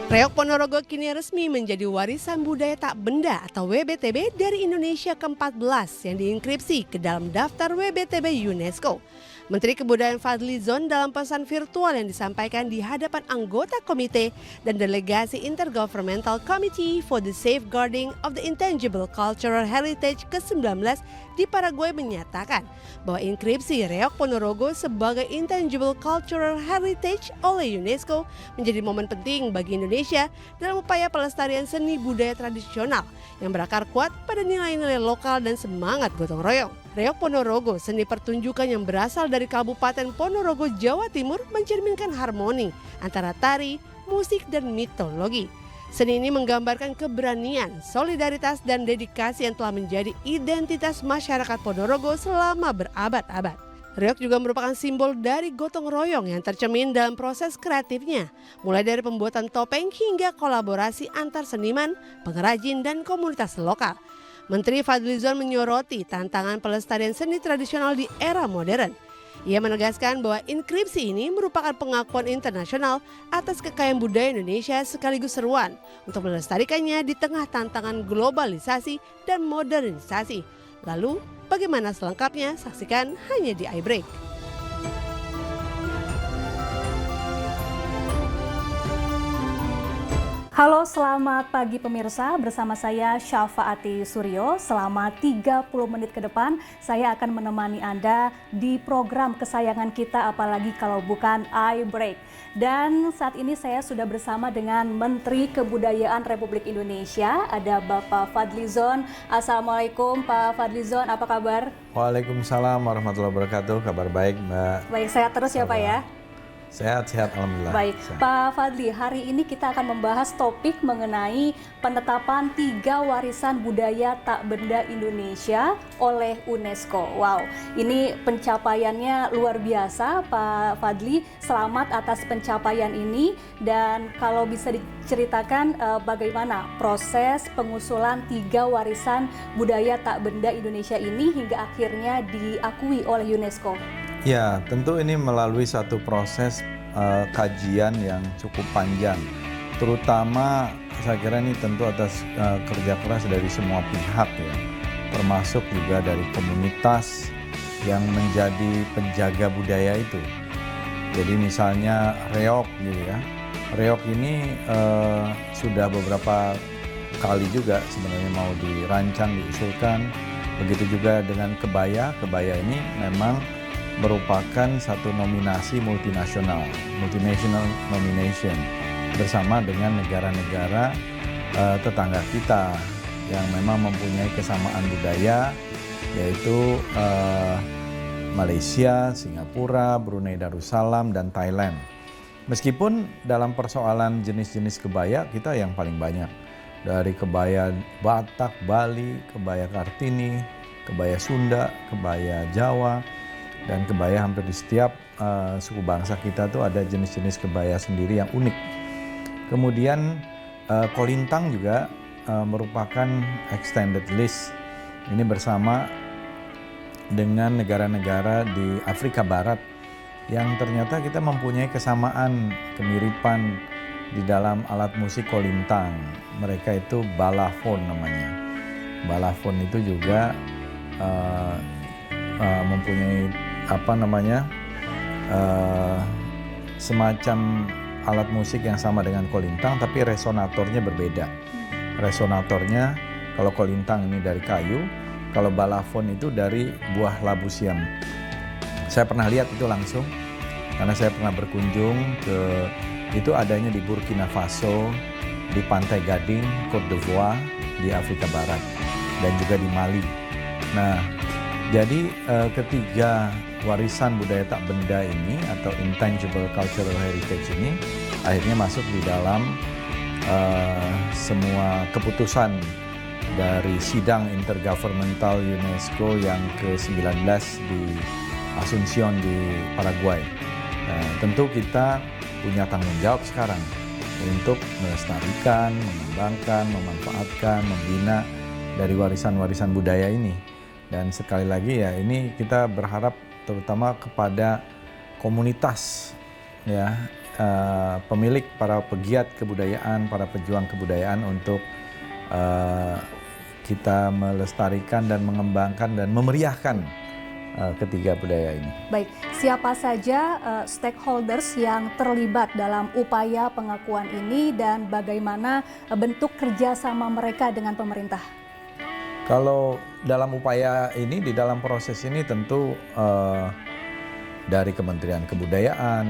Reok Ponorogo kini resmi menjadi warisan budaya tak benda atau WBTB dari Indonesia ke-14 yang dienkripsi ke dalam daftar WBTB UNESCO. Menteri Kebudayaan Fadly Zon dalam pesan virtual yang disampaikan di hadapan anggota komite dan delegasi Intergovernmental Committee for the Safeguarding of the Intangible Cultural Heritage ke-19 di Paraguay menyatakan bahwa inskripsi Reok Ponorogo sebagai Intangible Cultural Heritage oleh UNESCO menjadi momen penting bagi Indonesia dalam upaya pelestarian seni budaya tradisional yang berakar kuat pada nilai-nilai lokal dan semangat gotong royong. Reok Ponorogo, seni pertunjukan yang berasal dari Kabupaten Ponorogo, Jawa Timur, mencerminkan harmoni antara tari, musik, dan mitologi. Seni ini menggambarkan keberanian, solidaritas, dan dedikasi yang telah menjadi identitas masyarakat Ponorogo selama berabad-abad. Reok juga merupakan simbol dari gotong royong yang tercermin dalam proses kreatifnya, mulai dari pembuatan topeng hingga kolaborasi antar seniman, pengrajin, dan komunitas lokal. Menteri Fadly Zon menyoroti tantangan pelestarian seni tradisional di era modern. Ia menegaskan bahwa inskripsi ini merupakan pengakuan internasional atas kekayaan budaya Indonesia sekaligus seruan untuk melestarikannya di tengah tantangan globalisasi dan modernisasi. Lalu, bagaimana selengkapnya? Saksikan hanya di iBreak. Halo, selamat pagi pemirsa. Bersama saya Syafaati Suryo. Selama 30 menit ke depan, saya akan menemani Anda di program kesayangan kita, apalagi kalau bukan iBreak. Dan saat ini saya sudah bersama dengan Menteri Kebudayaan Republik Indonesia, ada Bapak Fadly Zon. Assalamualaikum Pak Fadly Zon, apa kabar? Waalaikumsalam warahmatullahi wabarakatuh, kabar baik Mbak. Baik, sehat terus ya Pak ya? Sehat, alhamdulillah. Baik, sehat. Pak Fadly, hari ini kita akan membahas topik mengenai penetapan 3 warisan budaya tak benda Indonesia oleh UNESCO. Wow, ini pencapaiannya luar biasa Pak Fadly. Selamat atas pencapaian ini, dan kalau bisa diceritakan bagaimana proses pengusulan 3 warisan budaya tak benda Indonesia ini hingga akhirnya diakui oleh UNESCO. Ya, tentu ini melalui satu proses kajian yang cukup panjang. Terutama saya kira ini tentu atas kerja keras dari semua pihak ya. Termasuk juga dari komunitas yang menjadi penjaga budaya itu. Jadi misalnya reok gitu ya. Reok ini sudah beberapa kali juga sebenarnya mau dirancang, diusulkan. Begitu juga dengan kebaya. Kebaya ini memang merupakan satu nominasi multinational nomination bersama dengan negara-negara tetangga kita yang memang mempunyai kesamaan budaya, yaitu Malaysia, Singapura, Brunei Darussalam, dan Thailand. Meskipun dalam persoalan jenis-jenis kebaya kita yang paling banyak, dari kebaya Batak, Bali, kebaya Kartini, kebaya Sunda, kebaya Jawa, dan kebaya hampir di setiap suku bangsa kita tuh ada jenis-jenis kebaya sendiri yang unik. Kemudian kolintang juga merupakan extended list. Ini bersama dengan negara-negara di Afrika Barat yang ternyata kita mempunyai kesamaan, kemiripan di dalam alat musik kolintang. Mereka itu balafon namanya. Balafon itu juga mempunyai semacam alat musik yang sama dengan kolintang, tapi resonatornya berbeda. Resonatornya kalau kolintang ini dari kayu, kalau balafon itu dari buah labu siam. Saya pernah lihat itu langsung karena saya pernah berkunjung ke itu, adanya di Burkina Faso, di Pantai Gading, Côte d'Ivoire di Afrika Barat, dan juga di Mali. Nah, jadi ketiga warisan budaya tak benda ini atau Intangible Cultural Heritage ini akhirnya masuk di dalam semua keputusan dari sidang Intergovernmental UNESCO yang ke-19 di Asuncion di Paraguay. Tentu kita punya tanggung jawab sekarang untuk melestarikan, mengembangkan, memanfaatkan, membina dari warisan-warisan budaya ini. Dan sekali lagi ya, ini kita berharap terutama kepada komunitas ya pemilik, para pegiat kebudayaan, para pejuang kebudayaan untuk kita melestarikan dan mengembangkan dan memeriahkan ketiga budaya ini. Baik, siapa saja stakeholders yang terlibat dalam upaya pengakuan ini dan bagaimana bentuk kerjasama mereka dengan pemerintah? Kalau dalam upaya ini, di dalam proses ini tentu dari Kementerian Kebudayaan,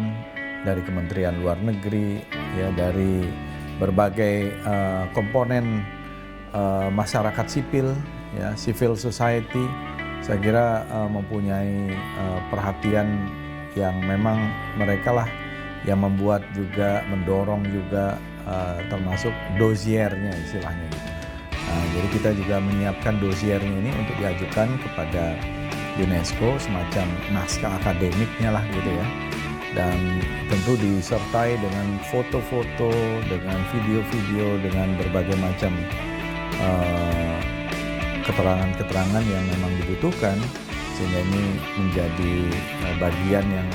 dari Kementerian Luar Negeri, ya, dari berbagai komponen masyarakat sipil, ya, civil society, saya kira mempunyai perhatian yang memang mereka lah yang membuat juga, mendorong juga, termasuk dosiernya istilahnya gitu. Jadi kita juga menyiapkan dosiernya ini untuk diajukan kepada UNESCO, semacam naskah akademiknya lah gitu ya. Dan tentu disertai dengan foto-foto, dengan video-video, dengan berbagai macam keterangan-keterangan yang memang dibutuhkan, sehingga ini menjadi bagian yang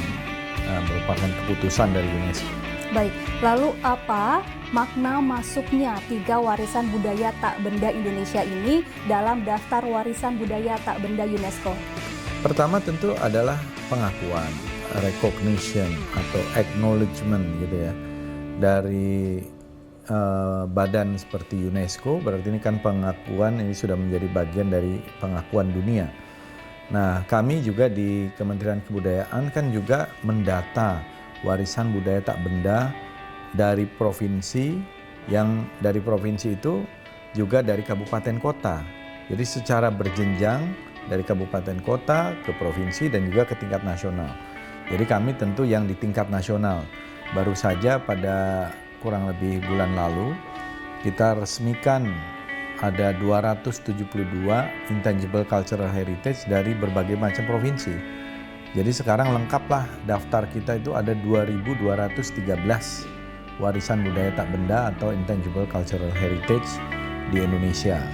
merupakan keputusan dari UNESCO. Baik, lalu apa makna masuknya 3 warisan budaya tak benda Indonesia ini dalam daftar warisan budaya tak benda UNESCO? Pertama tentu adalah pengakuan, recognition atau acknowledgement gitu ya, dari badan seperti UNESCO. Berarti ini kan pengakuan, ini sudah menjadi bagian dari pengakuan dunia. Nah, kami juga di Kementerian Kebudayaan kan juga mendata warisan budaya tak benda dari provinsi, yang dari provinsi itu juga dari kabupaten kota. Jadi secara berjenjang dari kabupaten kota ke provinsi dan juga ke tingkat nasional. Jadi kami tentu yang di tingkat nasional. Baru saja pada kurang lebih bulan lalu kita resmikan ada 272 intangible cultural heritage dari berbagai macam provinsi. Jadi sekarang lengkaplah daftar kita itu ada 2.213 warisan budaya tak benda atau intangible cultural heritage di Indonesia.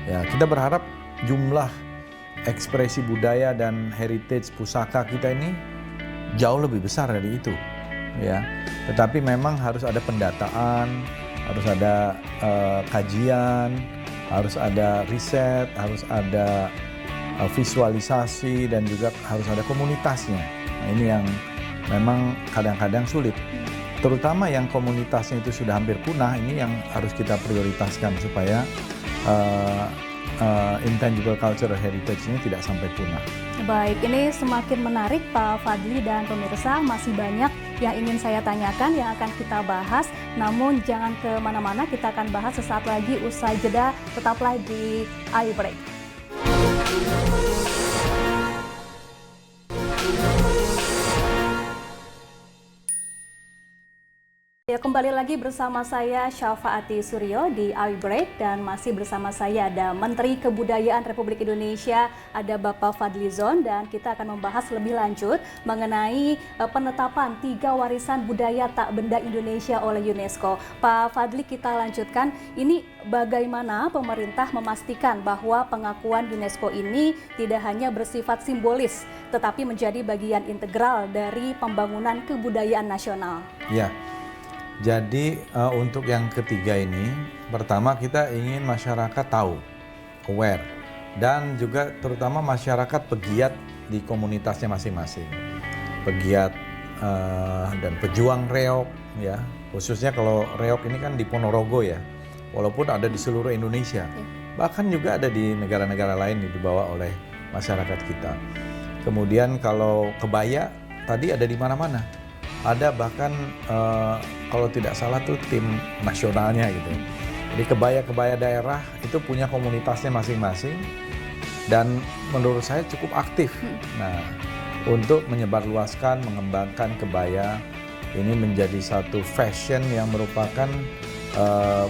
Ya, kita berharap jumlah ekspresi budaya dan heritage pusaka kita ini jauh lebih besar dari itu. Ya, tetapi memang harus ada pendataan, harus ada kajian, harus ada riset, harus ada visualisasi, dan juga harus ada komunitasnya. Nah, ini yang memang kadang-kadang sulit. Terutama yang komunitasnya itu sudah hampir punah, ini yang harus kita prioritaskan supaya intangible cultural heritage ini tidak sampai punah. Baik, ini semakin menarik Pak Fadli dan pemirsa, masih banyak yang ingin saya tanyakan yang akan kita bahas. Namun jangan kemana-mana, kita akan bahas sesaat lagi usai jeda, tetaplah di iBreak. Ya, kembali lagi bersama saya Syafaati Suryo di iBreak, dan masih bersama saya ada Menteri Kebudayaan Republik Indonesia, ada Bapak Fadlizon, dan kita akan membahas lebih lanjut mengenai penetapan 3 warisan budaya tak benda Indonesia oleh UNESCO. Pak Fadli, kita lanjutkan. Ini bagaimana pemerintah memastikan bahwa pengakuan UNESCO ini tidak hanya bersifat simbolis, tetapi menjadi bagian integral dari pembangunan kebudayaan nasional? Ya. Jadi untuk yang ketiga ini, pertama kita ingin masyarakat tahu, aware, dan juga terutama masyarakat pegiat di komunitasnya masing-masing, pegiat dan pejuang reog, ya, khususnya kalau reog ini kan di Ponorogo ya, walaupun ada di seluruh Indonesia, bahkan juga ada di negara-negara lain yang dibawa oleh masyarakat kita. Kemudian kalau kebaya tadi ada di mana-mana. Ada bahkan kalau tidak salah tuh tim nasionalnya gitu. Jadi kebaya-kebaya daerah itu punya komunitasnya masing-masing dan menurut saya cukup aktif. Nah, untuk menyebarluaskan, mengembangkan kebaya ini menjadi satu fashion yang merupakan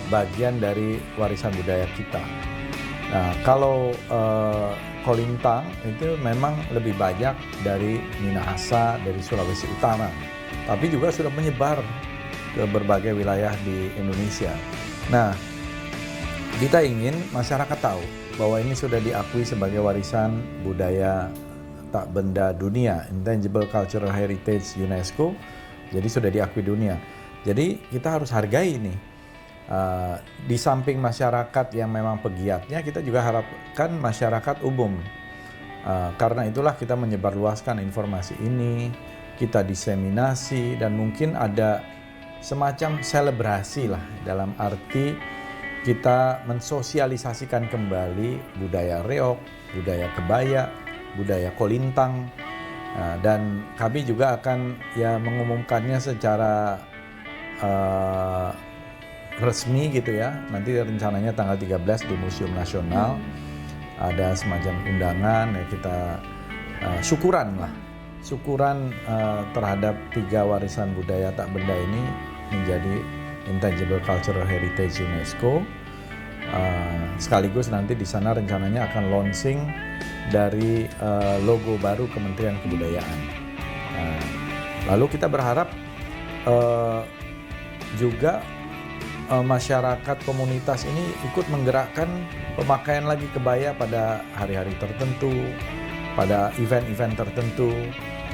bagian dari warisan budaya kita. Nah, kalau Kolintang itu memang lebih banyak dari Minahasa, dari Sulawesi Utara. Tapi juga sudah menyebar ke berbagai wilayah di Indonesia. Nah, kita ingin masyarakat tahu bahwa ini sudah diakui sebagai warisan budaya tak benda dunia, Intangible Cultural Heritage UNESCO, Jadi sudah diakui dunia. Jadi kita harus hargai ini. Di samping masyarakat yang memang pegiatnya, kita juga harapkan masyarakat umum. Karena itulah kita menyebarluaskan informasi ini, kita diseminasi, dan mungkin ada semacam selebrasi lah, dalam arti kita mensosialisasikan kembali budaya reog, budaya kebaya, budaya kolintang, dan kami juga akan mengumumkannya secara resmi gitu ya. Nanti rencananya tanggal 13 di Museum Nasional ada semacam undangan ya, kita syukuran terhadap 3 warisan budaya tak benda ini menjadi Intangible Cultural Heritage UNESCO. Sekaligus nanti di sana rencananya akan launching dari logo baru Kementerian Kebudayaan. Lalu kita berharap juga masyarakat komunitas ini ikut menggerakkan pemakaian lagi kebaya pada hari-hari tertentu, pada event-event tertentu.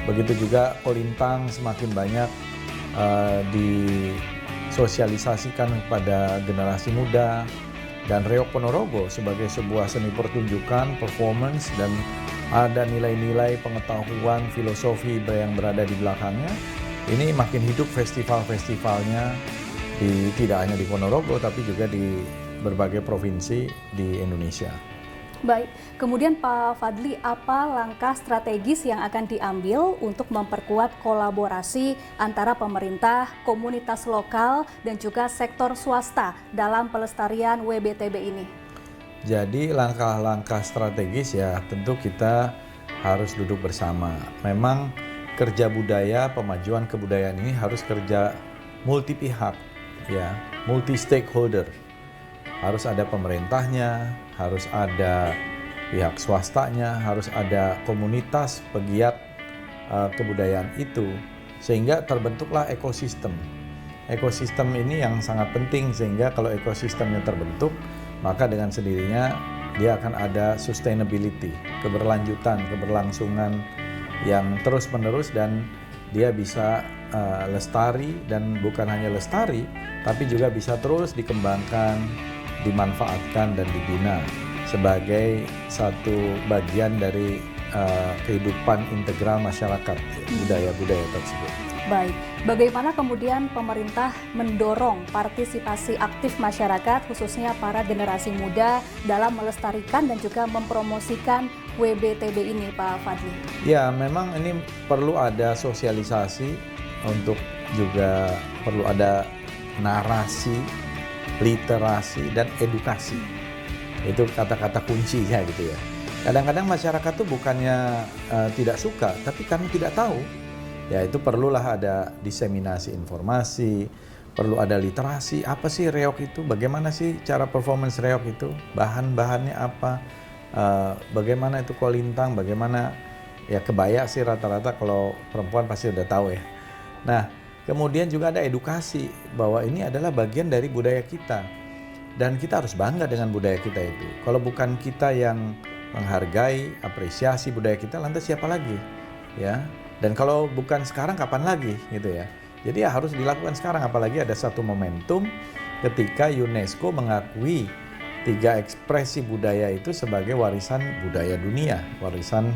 Begitu juga kolintang semakin banyak disosialisasikan kepada generasi muda, dan reog Ponorogo sebagai sebuah seni pertunjukan, performance, dan ada nilai-nilai pengetahuan, filosofi yang berada di belakangnya. Ini makin hidup festival-festivalnya, tidak hanya di Ponorogo tapi juga di berbagai provinsi di Indonesia. Baik, kemudian Pak Fadli, apa langkah strategis yang akan diambil untuk memperkuat kolaborasi antara pemerintah, komunitas lokal, dan juga sektor swasta dalam pelestarian WBTB ini? Jadi langkah-langkah strategis ya tentu kita harus duduk bersama. Memang kerja budaya, pemajuan kebudayaan ini harus kerja multi pihak, ya, multi stakeholder. Harus ada pemerintahnya, harus ada pihak swastanya, harus ada komunitas pegiat kebudayaan itu, sehingga terbentuklah ekosistem. Ekosistem ini yang sangat penting, sehingga kalau ekosistemnya terbentuk, maka dengan sendirinya dia akan ada sustainability, keberlanjutan, keberlangsungan yang terus-menerus, dan dia bisa lestari, dan bukan hanya lestari, tapi juga bisa terus dikembangkan, dimanfaatkan, dan dibina sebagai satu bagian dari kehidupan integral masyarakat, budaya-budaya tersebut. Baik, bagaimana kemudian pemerintah mendorong partisipasi aktif masyarakat, khususnya para generasi muda, dalam melestarikan dan juga mempromosikan WBTB ini, Pak Fadli? Ya, memang ini perlu ada sosialisasi, untuk juga perlu ada narasi, literasi, dan edukasi. Itu kata-kata kuncinya gitu ya. Kadang-kadang masyarakat tuh bukannya tidak suka, tapi karena tidak tahu. Ya itu perlulah ada diseminasi informasi, perlu ada literasi. Apa sih reog itu? Bagaimana sih cara performance reog itu? Bahan-bahannya apa? Bagaimana itu kolintang? Bagaimana ya kebaya sih rata-rata kalau perempuan pasti udah tahu ya. Nah, kemudian juga ada edukasi bahwa ini adalah bagian dari budaya kita. Dan kita harus bangga dengan budaya kita itu. Kalau bukan kita yang menghargai, apresiasi budaya kita, lantas siapa lagi? Ya. Dan kalau bukan sekarang, kapan lagi gitu ya. Jadi ya harus dilakukan sekarang, apalagi ada satu momentum ketika UNESCO mengakui 3 ekspresi budaya itu sebagai warisan budaya dunia, warisan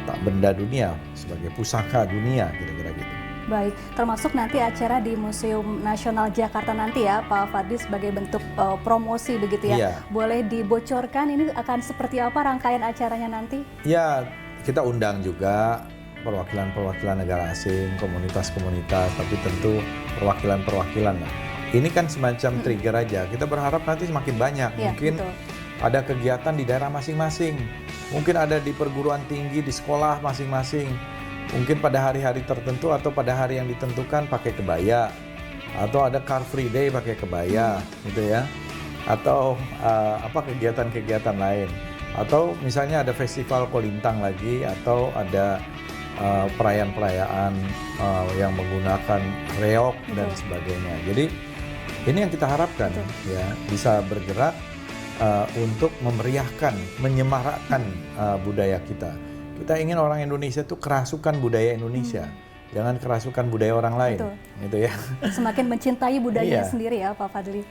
tak benda dunia, sebagai pusaka dunia, kira-kira gitu. Baik, termasuk nanti acara di Museum Nasional Jakarta nanti ya, Pak Fadli, sebagai bentuk promosi begitu ya. Iya. Boleh dibocorkan ini akan seperti apa rangkaian acaranya nanti? Ya, kita undang juga perwakilan-perwakilan negara asing, komunitas-komunitas, tapi tentu perwakilan-perwakilan lah. Ini kan semacam trigger aja. Kita berharap nanti semakin banyak. Ya, mungkin betul. ada kegiatan di daerah masing-masing. Mungkin ada di perguruan tinggi, di sekolah masing-masing. Mungkin pada hari-hari tertentu atau pada hari yang ditentukan pakai kebaya. Atau ada Car Free Day pakai kebaya, gitu ya. Atau kegiatan-kegiatan lain. Atau misalnya ada festival kolintang lagi, atau ada perayaan-perayaan yang menggunakan reog dan sebagainya. Jadi ini yang kita harapkan ya, bisa bergerak untuk memeriahkan, menyemarakkan budaya kita. Kita ingin orang Indonesia itu kerasukan budaya Indonesia. jangan kerasukan budaya orang lain. Betul. Gitu ya. Semakin mencintai budaya Iya. sendiri ya Pak Fadli.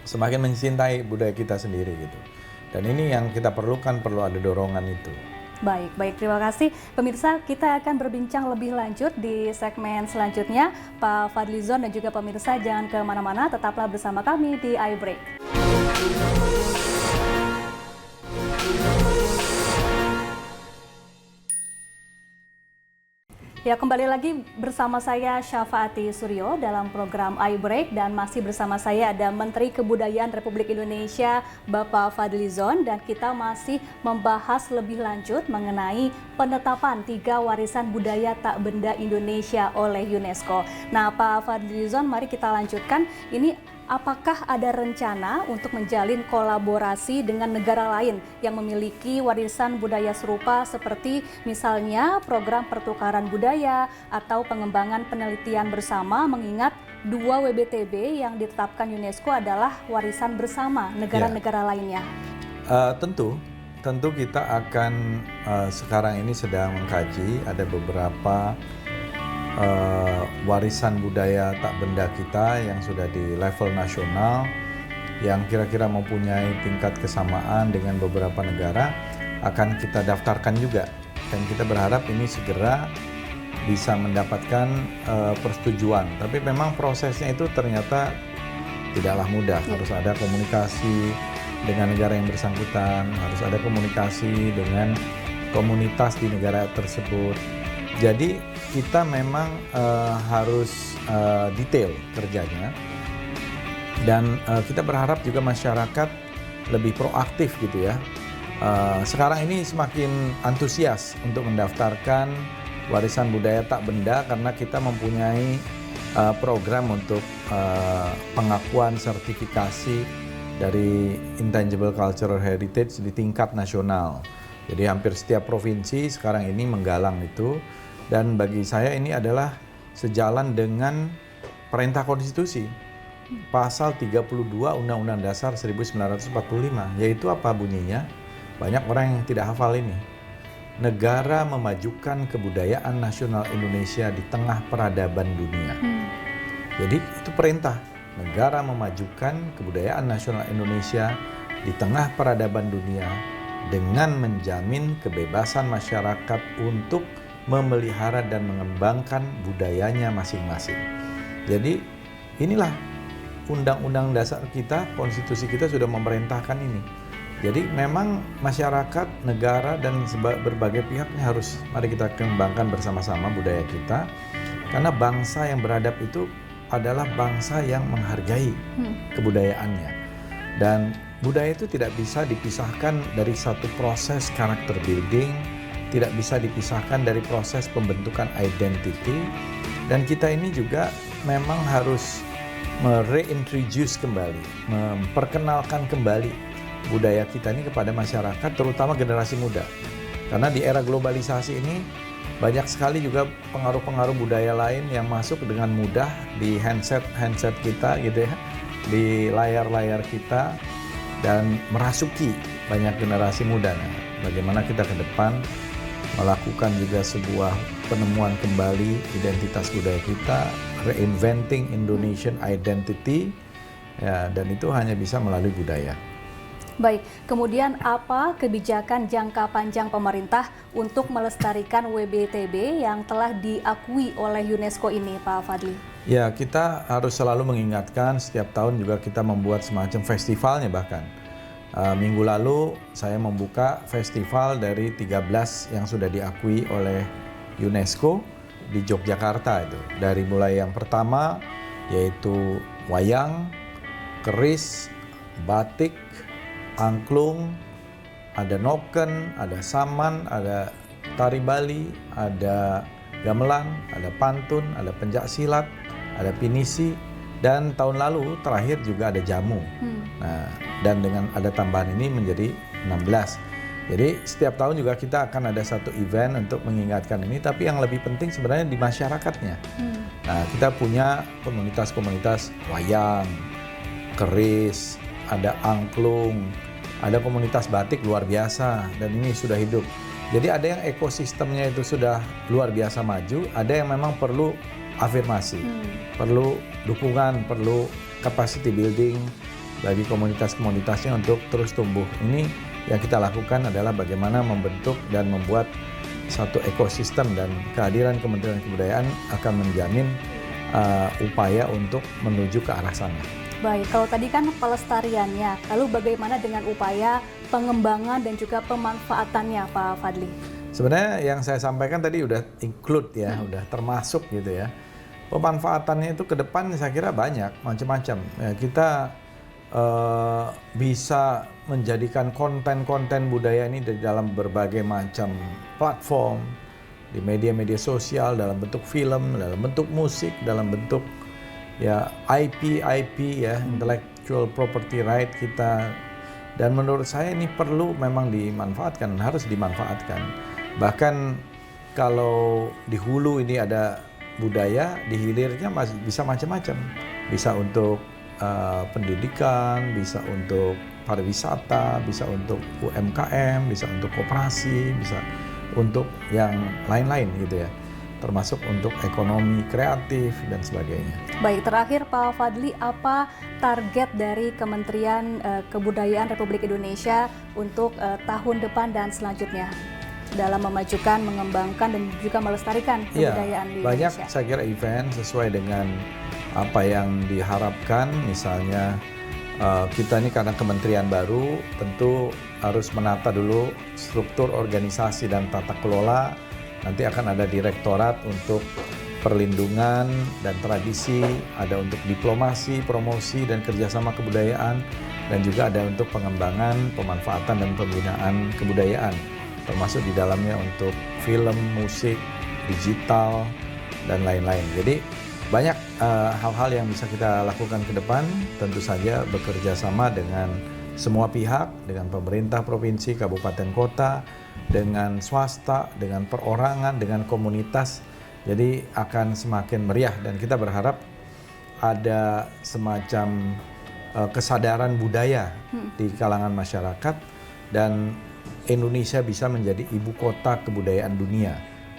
Semakin mencintai budaya kita sendiri gitu. Dan ini yang kita perlukan, perlu ada dorongan itu. Baik, terima kasih. Pemirsa, kita akan berbincang lebih lanjut di segmen selanjutnya. Pak Fadlizon dan juga pemirsa jangan kemana-mana, tetaplah bersama kami di iBreak. Ya, kembali lagi bersama saya Syafaati Suryo dalam program iBreak, dan masih bersama saya ada Menteri Kebudayaan Republik Indonesia Bapak Fadlizon, dan kita masih membahas lebih lanjut mengenai penetapan 3 warisan budaya tak benda Indonesia oleh UNESCO. Nah, Pak Fadlizon, mari kita lanjutkan. Ini apakah ada rencana untuk menjalin kolaborasi dengan negara lain yang memiliki warisan budaya serupa, seperti misalnya program pertukaran budaya atau pengembangan penelitian bersama, mengingat 2 WBTB yang ditetapkan UNESCO adalah warisan bersama negara-negara lainnya? Tentu kita akan sekarang ini sedang mengkaji ada beberapa warisan budaya tak benda kita yang sudah di level nasional yang kira-kira mempunyai tingkat kesamaan dengan beberapa negara, akan kita daftarkan juga, dan kita berharap ini segera bisa mendapatkan persetujuan. Tapi memang prosesnya itu ternyata tidaklah mudah. Harus ada komunikasi dengan negara yang bersangkutan, harus ada komunikasi dengan komunitas di negara tersebut. Jadi kita memang harus detail kerjanya, dan kita berharap juga masyarakat lebih proaktif gitu ya. Sekarang ini semakin antusias untuk mendaftarkan warisan budaya tak benda karena kita mempunyai program untuk pengakuan sertifikasi dari Intangible Cultural Heritage di tingkat nasional. Jadi hampir setiap provinsi sekarang ini menggalang itu. Dan bagi saya ini adalah sejalan dengan perintah konstitusi. Pasal 32 Undang-Undang Dasar 1945, yaitu apa bunyinya? Banyak orang yang tidak hafal ini. Negara memajukan kebudayaan nasional Indonesia di tengah peradaban dunia. Jadi itu perintah. Negara memajukan kebudayaan nasional Indonesia di tengah peradaban dunia dengan menjamin kebebasan masyarakat untuk memelihara dan mengembangkan budayanya masing-masing. Jadi inilah undang-undang dasar kita, konstitusi kita sudah memerintahkan ini. Jadi memang masyarakat, negara, dan berbagai pihaknya harus, mari kita kembangkan bersama-sama budaya kita. Karena bangsa yang beradab itu adalah bangsa yang menghargai kebudayaannya. Dan budaya itu tidak bisa dipisahkan dari satu proses karakter building, tidak bisa dipisahkan dari proses pembentukan identity, dan kita ini juga memang harus reintroduce kembali, memperkenalkan kembali budaya kita ini kepada masyarakat, terutama generasi muda. Karena di era globalisasi ini banyak sekali juga pengaruh-pengaruh budaya lain yang masuk dengan mudah di handset kita gitu ya, di layar-layar kita, dan merasuki banyak generasi muda. Nah, bagaimana kita ke depan melakukan juga sebuah penemuan kembali identitas budaya kita, reinventing Indonesian identity, ya, dan itu hanya bisa melalui budaya. Baik, kemudian apa kebijakan jangka panjang pemerintah untuk melestarikan WBTB yang telah diakui oleh UNESCO ini, Pak Fadli? Ya, kita harus selalu mengingatkan, setiap tahun juga kita membuat semacam festivalnya bahkan. Minggu lalu saya membuka festival dari 13 yang sudah diakui oleh UNESCO di Yogyakarta itu. Dari mulai yang pertama yaitu wayang, keris, batik, angklung, ada noken, ada saman, ada tari Bali, ada gamelan, ada pantun, ada pencak silat, ada pinisi, dan tahun lalu terakhir juga ada jamu. Nah, dan dengan ada tambahan ini menjadi 16. Jadi setiap tahun juga kita akan ada satu event untuk mengingatkan ini, tapi yang lebih penting sebenarnya di masyarakatnya. Nah, kita punya komunitas-komunitas wayang, keris, ada angklung, ada komunitas batik luar biasa, dan ini sudah hidup. Jadi ada yang ekosistemnya itu sudah luar biasa maju, ada yang memang perlu afirmasi, perlu dukungan, perlu capacity building bagi komunitas-komunitasnya untuk terus tumbuh. Ini yang kita lakukan adalah bagaimana membentuk dan membuat satu ekosistem, dan kehadiran Kementerian Kebudayaan akan menjamin upaya untuk menuju ke arah sana. Baik, kalau tadi kan pelestariannya, lalu bagaimana dengan upaya pengembangan dan juga pemanfaatannya, Pak Fadli? Sebenarnya yang saya sampaikan tadi udah include ya, udah termasuk gitu ya. Pemanfaatannya itu ke depan saya kira banyak, macam-macam. Ya, kita bisa menjadikan konten-konten budaya ini dari dalam berbagai macam platform, di media-media sosial, dalam bentuk film, dalam bentuk musik, dalam bentuk ya IP ya, intellectual property right kita. Dan menurut saya ini perlu memang dimanfaatkan, harus dimanfaatkan. Bahkan kalau di hulu ini ada budaya, di hilirnya masih bisa macam-macam. Bisa untuk pendidikan, bisa untuk pariwisata, bisa untuk UMKM, bisa untuk koperasi, bisa untuk yang lain-lain gitu ya, termasuk untuk ekonomi kreatif dan sebagainya. Baik, terakhir Pak Fadli, apa target dari Kementerian Kebudayaan Republik Indonesia untuk tahun depan dan selanjutnya dalam memajukan, mengembangkan, dan juga melestarikan kebudayaan di banyak Indonesia? Saya kira event sesuai dengan apa yang diharapkan. Misalnya kita ini karena kementerian baru, tentu harus menata dulu struktur organisasi dan tata kelola. Nanti akan ada direktorat untuk perlindungan dan tradisi, ada untuk diplomasi, promosi, dan kerjasama kebudayaan, dan juga ada untuk pengembangan, pemanfaatan, dan pembinaan kebudayaan, termasuk di dalamnya untuk film, musik, digital, dan lain-lain. Jadi banyak hal-hal yang bisa kita lakukan ke depan, tentu saja bekerja sama dengan semua pihak, dengan pemerintah provinsi, kabupaten, kota, dengan swasta, dengan perorangan, dengan komunitas. Jadi akan semakin meriah, dan kita berharap ada semacam kesadaran budaya di kalangan masyarakat, dan Indonesia bisa menjadi ibu kota kebudayaan dunia.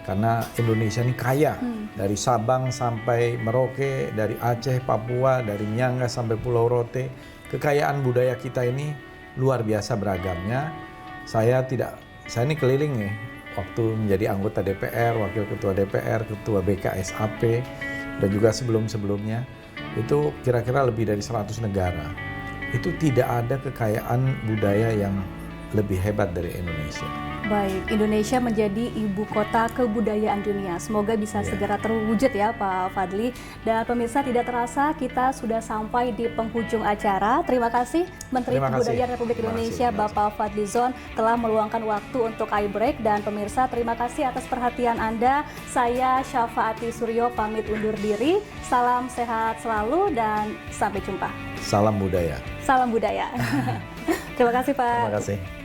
Karena Indonesia ini kaya, dari Sabang sampai Merauke, dari Aceh, Papua, dari Miangas sampai Pulau Rote. Kekayaan budaya kita ini luar biasa beragamnya. Saya ini keliling nih, waktu menjadi anggota DPR, wakil ketua DPR, ketua BKSAP, dan juga sebelum-sebelumnya, itu kira-kira lebih dari 100 negara. Itu tidak ada kekayaan budaya yang lebih hebat dari Indonesia. Baik, Indonesia menjadi ibu kota kebudayaan dunia. Semoga bisa segera terwujud ya Pak Fadli. Dan pemirsa, tidak terasa kita sudah sampai di penghujung acara. Terima kasih Menteri Kebudayaan Republik Indonesia Bapak Fadlizon telah meluangkan waktu untuk iBreak. Dan pemirsa, terima kasih atas perhatian Anda. Saya Syafaati Suryo pamit undur diri. Salam sehat selalu dan sampai jumpa. Salam budaya. Salam budaya. Terima kasih Pak. Terima kasih.